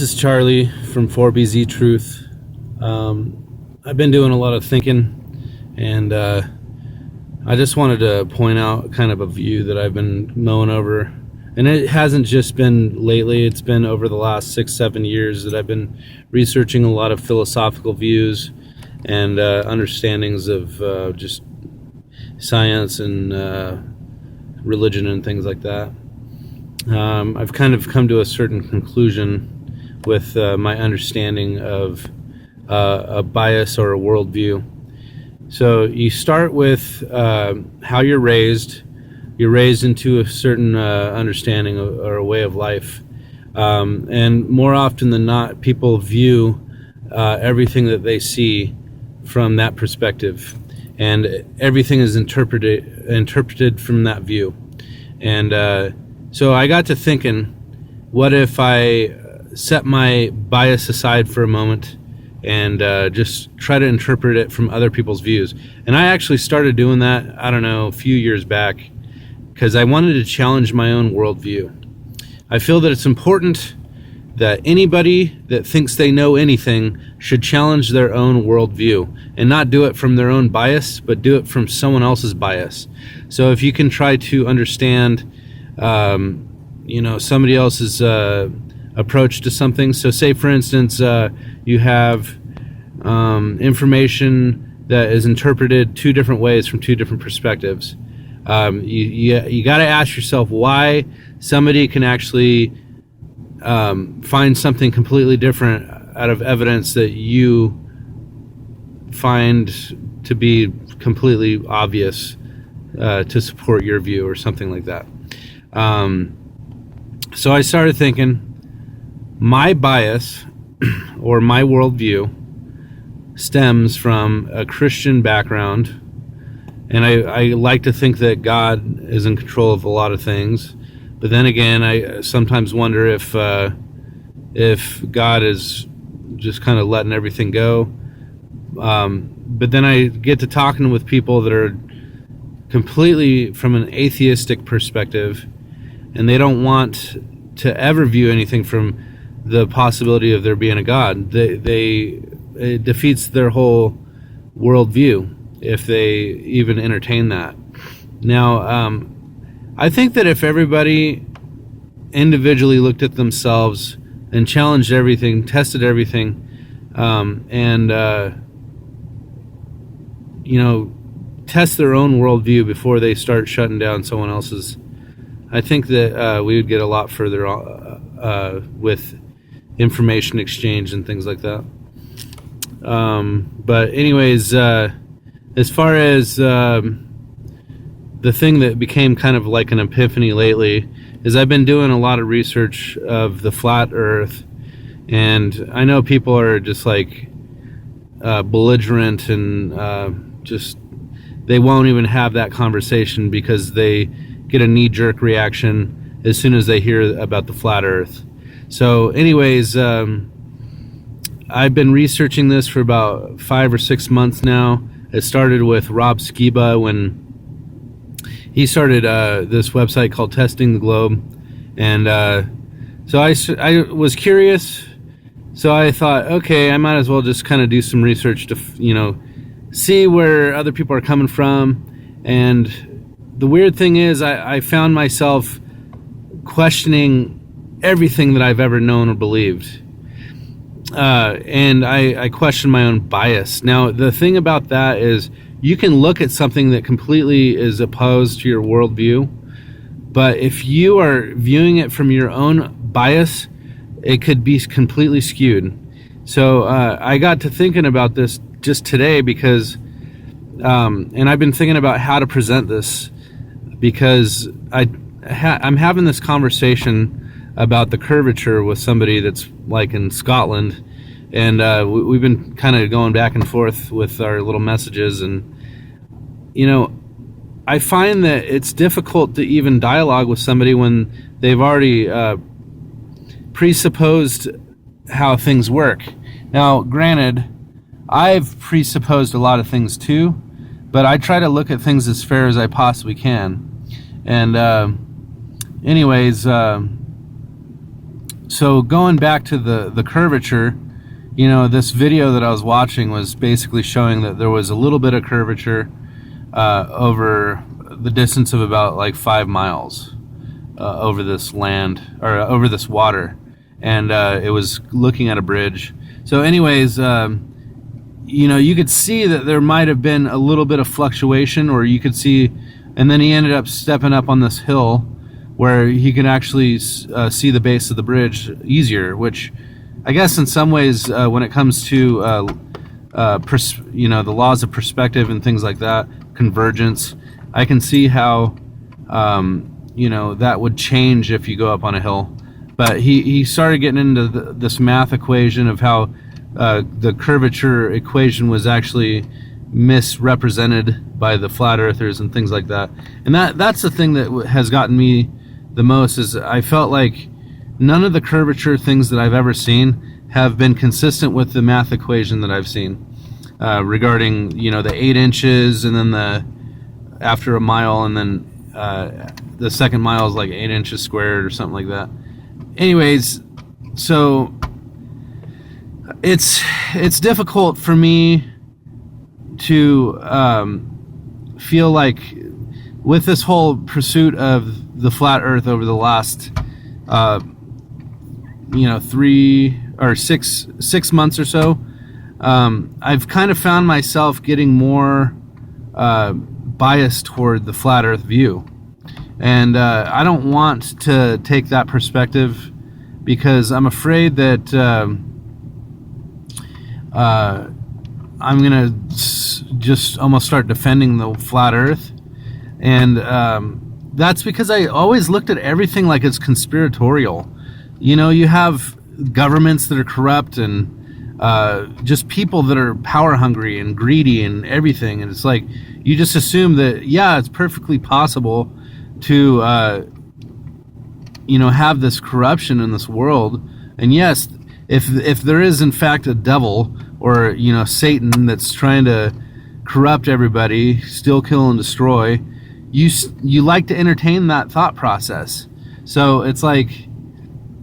This is Charlie from 4BZ Truth. I've been doing a lot of thinking, and I just wanted to point out kind of a view that I've been mulling over. And it hasn't just been lately, it's been over the last 6-7 years that I've been researching a lot of philosophical views and understandings of just science and religion and things like that. I've kind of come to a certain conclusion with my understanding of a bias or a worldview. So you start with how you're raised. You're raised into a certain understanding or a way of life. And more often than not, people view everything that they see from that perspective. And everything is interpreted from that view. And so I got to thinking, what if I set my bias aside for a moment and just try to interpret it from other people's views? And I actually started doing that, I don't know, a few years back, because I wanted to challenge my own worldview. I feel that it's important that anybody that thinks they know anything should challenge their own worldview and not do it from their own bias, but do it from someone else's bias. So if you can try to understand somebody else's approach to something. So say, for instance, you have information that is interpreted two different ways from two different perspectives. You got to ask yourself why somebody can actually find something completely different out of evidence that you find to be completely obvious to support your view or something like that. So I started thinking, my bias or my worldview stems from a Christian background, and I like to think that God is in control of a lot of things. But then again, I sometimes wonder if God is just kind of letting everything go. But then I get to talking with people that are completely from an atheistic perspective, and they don't want to ever view anything from the possibility of there being a God. It defeats their whole worldview if they even entertain that. Now, I think that if everybody individually looked at themselves and challenged everything, tested everything, test their own worldview before they start shutting down someone else's, I think that we would get a lot further with information exchange and things like that. But anyways, as far as the thing that became kind of like an epiphany lately is I've been doing a lot of research of the flat earth, and I know people are just like belligerent and just they won't even have that conversation because they get a knee-jerk reaction as soon as they hear about the flat earth. So anyways, I've been researching this for about 5 or 6 months now. It started with Rob Skiba when he started this website called Testing the Globe. And so I was curious. So I thought, okay, I might as well just kind of do some research to, see where other people are coming from. And the weird thing is I found myself questioning everything that I've ever known or believed. And I question my own bias. Now, the thing about that is you can look at something that completely is opposed to your worldview, but if you are viewing it from your own bias, it could be completely skewed. So I got to thinking about this just today because, and I've been thinking about how to present this because I'm having this conversation about the curvature with somebody that's like in Scotland, and we've been kind of going back and forth with our little messages, and I find that it's difficult to even dialogue with somebody when they've already presupposed how things work. Now, granted, I've presupposed a lot of things too, but I try to look at things as fair as I possibly can. And anyways, So going back to the curvature, this video that I was watching was basically showing that there was a little bit of curvature over the distance of about like 5 miles over this land, or over this water, and it was looking at a bridge. So anyways, you could see that there might have been a little bit of fluctuation, or you could see, and then he ended up stepping up on this hill where he can actually see the base of the bridge easier, which I guess in some ways, when it comes to the laws of perspective and things like that, convergence, I can see how that would change if you go up on a hill. But he started getting into this math equation of how the curvature equation was actually misrepresented by the flat earthers and things like that. And that's the thing that has gotten me the most, is I felt like none of the curvature things that I've ever seen have been consistent with the math equation that I've seen regarding the 8 inches, and then after a mile, and then the second mile is like 8 inches squared or something like that. Anyways, so it's difficult for me to feel like, with this whole pursuit of the flat earth over the last 3 or 6 months or so, I've kind of found myself getting more biased toward the flat earth view, and I don't want to take that perspective, because I'm afraid that I'm gonna just almost start defending the flat earth. And that's because I always looked at everything like it's conspiratorial. You have governments that are corrupt, and just people that are power hungry and greedy and everything. And it's like, you just assume that, yeah, it's perfectly possible to, have this corruption in this world. And yes, if there is in fact a devil, or, Satan, that's trying to corrupt everybody, steal, kill, and destroy, you like to entertain that thought process. So it's like,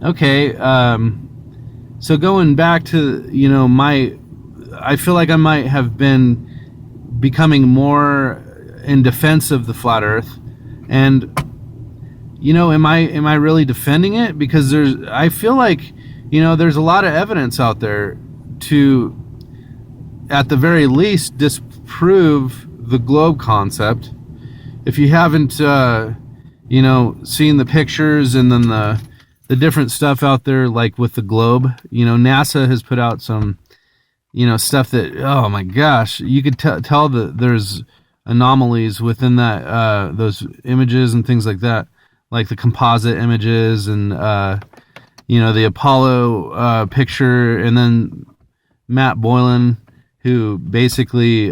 okay, so going back to, I feel like I might have been becoming more in defense of the flat earth. And, am I really defending it? Because I feel like, there's a lot of evidence out there to, at the very least, disprove the globe concept. If you haven't, seen the pictures and then the different stuff out there, like with the globe, NASA has put out some, stuff that, oh my gosh, you could tell that there's anomalies within that, those images and things like that, like the composite images and, the Apollo picture, and then Matt Boylan, who basically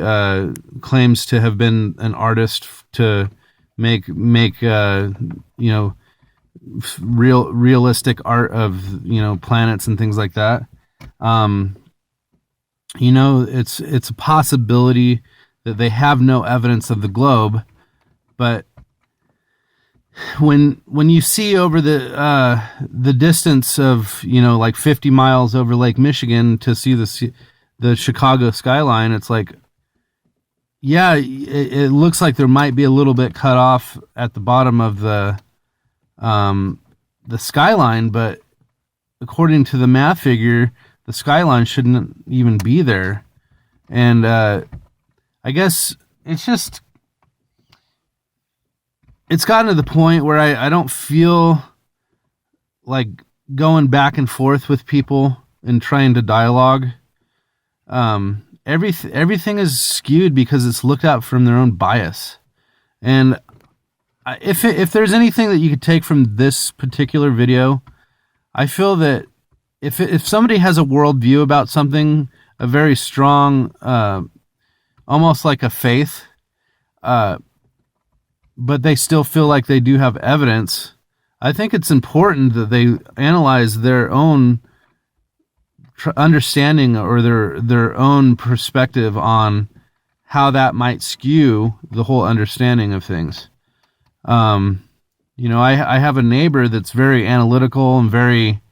claims to have been an artist to make realistic art of planets and things like that. It's a possibility that they have no evidence of the globe, but when you see over the distance of like 50 miles over Lake Michigan to see the Chicago skyline, it's like, yeah, it looks like there might be a little bit cut off at the bottom of the skyline, but according to the math figure, the skyline shouldn't even be there. And I guess it's gotten to the point where I don't feel like going back and forth with people and trying to dialogue. Everything is skewed because it's looked at from their own bias. And if there's anything that you could take from this particular video, I feel that if somebody has a worldview about something, a very strong, almost like a faith, but they still feel like they do have evidence, I think it's important that they analyze their own understanding or their own perspective on how that might skew the whole understanding of things. I have a neighbor that's very analytical and very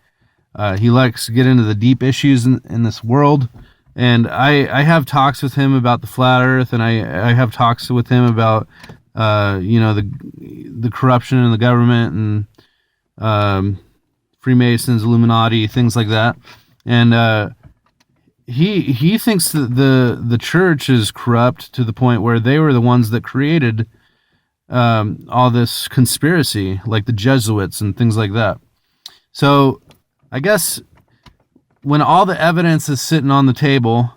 He likes to get into the deep issues in this world. And I have talks with him about the flat earth, and I have talks with him about, the corruption in the government and Freemasons, Illuminati, things like that. And he thinks that the church is corrupt to the point where they were the ones that created all this conspiracy, like the Jesuits and things like that. So I guess when all the evidence is sitting on the table,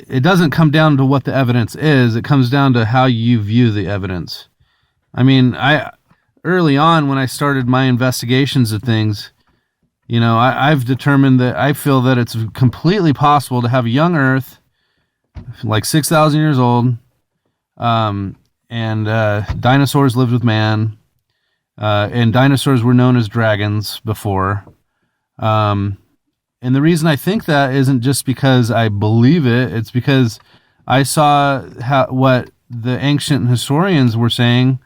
it doesn't come down to what the evidence is. It comes down to how you view the evidence. I mean, early on when I started my investigations of things, I've determined that I feel that it's completely possible to have a young Earth, like 6,000 years old, and dinosaurs lived with man, and dinosaurs were known as dragons before. And the reason I think that isn't just because I believe it. It's because I saw what the ancient historians were saying,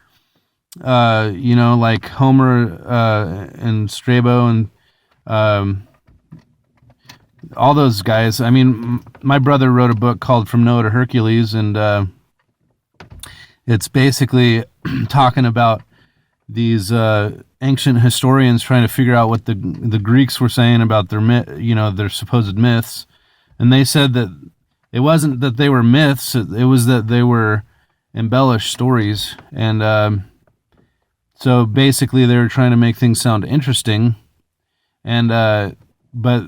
like Homer and Strabo and all those guys. I mean, my brother wrote a book called From Noah to Hercules, and it's basically talking about these ancient historians trying to figure out what the Greeks were saying about their supposed myths. And they said that it wasn't that they were myths, it was that they were embellished stories. And so basically they were trying to make things sound interesting, and but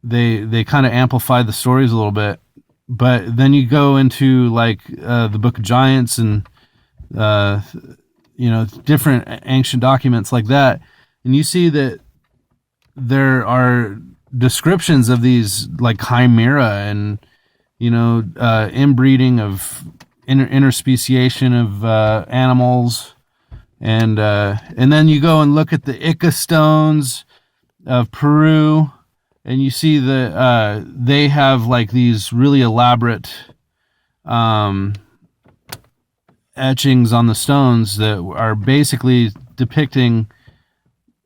they kind of amplified the stories a little bit. But then you go into like the Book of Giants and different ancient documents like that, and you see that there are descriptions of these like chimera and inbreeding of interspeciation of animals, and then you go and look at the Ica stones of Peru, and you see that they have like these really elaborate etchings on the stones that are basically depicting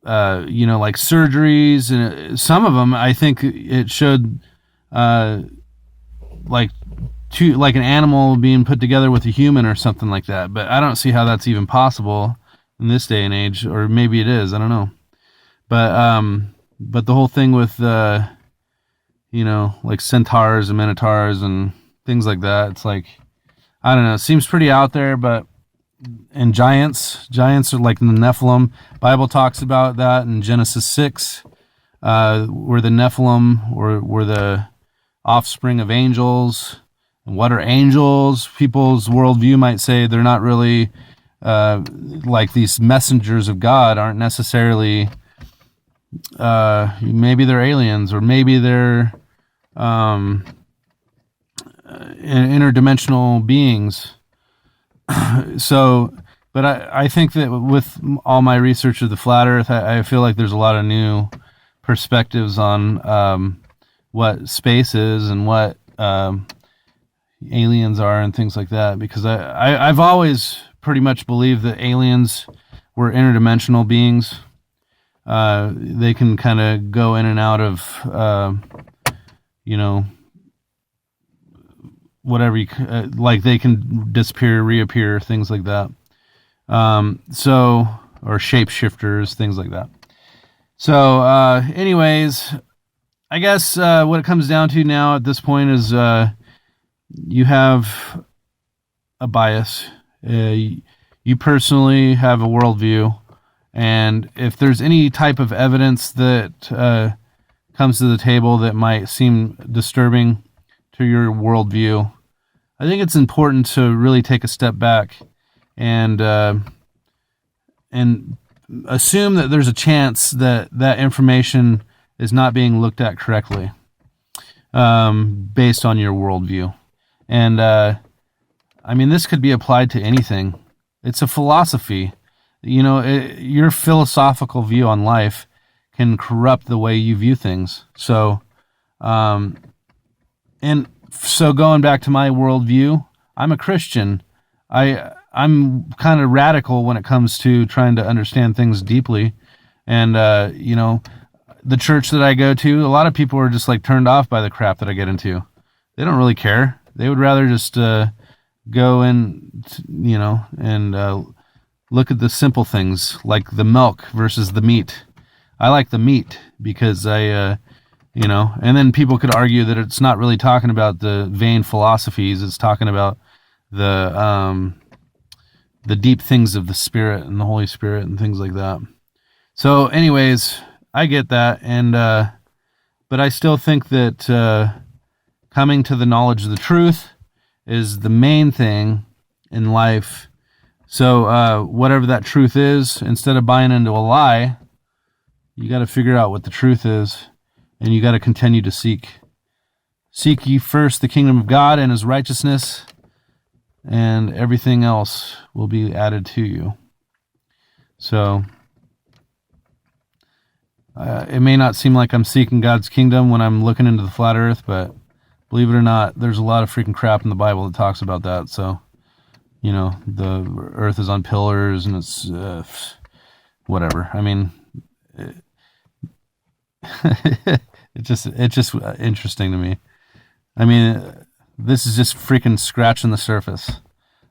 like surgeries, and some of them I think it showed like an animal being put together with a human or something like that. But I don't see how that's even possible in this day and age, or maybe it is, I don't know. But the whole thing with like centaurs and minotaurs and things like that, it's like, I don't know, it seems pretty out there. And giants are like the Nephilim. Bible talks about that in Genesis 6, where the Nephilim were the offspring of angels. And what are angels? People's worldview might say they're not really like these messengers of God, aren't necessarily, maybe they're aliens, or maybe they're interdimensional beings. So, but I think that with all my research of the flat earth, I feel like there's a lot of new perspectives on what space is and what aliens are and things like that, because I've always pretty much believed that aliens were interdimensional beings. They can kind of go in and out of whatever like they can disappear, reappear, things like that. Or shapeshifters, things like that. So anyways, I guess what it comes down to now at this point is you have a bias. You personally have a worldview, and if there's any type of evidence that comes to the table that might seem disturbing to your worldview, I think it's important to really take a step back and assume that there's a chance that that information is not being looked at correctly based on your worldview. And I mean, this could be applied to anything. It's a philosophy. Your philosophical view on life can corrupt the way you view things. So, and so going back to my worldview, I'm a Christian. I'm kind of radical when it comes to trying to understand things deeply. And, the church that I go to, a lot of people are just like turned off by the crap that I get into. They don't really care. They would rather just go in, and look at the simple things like the milk versus the meat. I like the meat because and then people could argue that it's not really talking about the vain philosophies. It's talking about the deep things of the Spirit and the Holy Spirit and things like that. So anyways, I get that. And, but I still think that coming to the knowledge of the truth is the main thing in life. So whatever that truth is, instead of buying into a lie, you got to figure out what the truth is, and you got to continue to seek. Seek ye first the kingdom of God and his righteousness, and everything else will be added to you. So it may not seem like I'm seeking God's kingdom when I'm looking into the flat earth, but believe it or not, there's a lot of freaking crap in the Bible that talks about that. So, the earth is on pillars and it's whatever. I mean, it's just interesting to me. I mean, this is just freaking scratching the surface.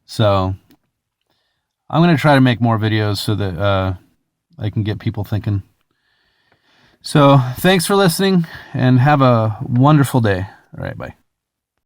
So I'm going to try to make more videos so that I can get people thinking. So thanks for listening and have a wonderful day. All right, bye.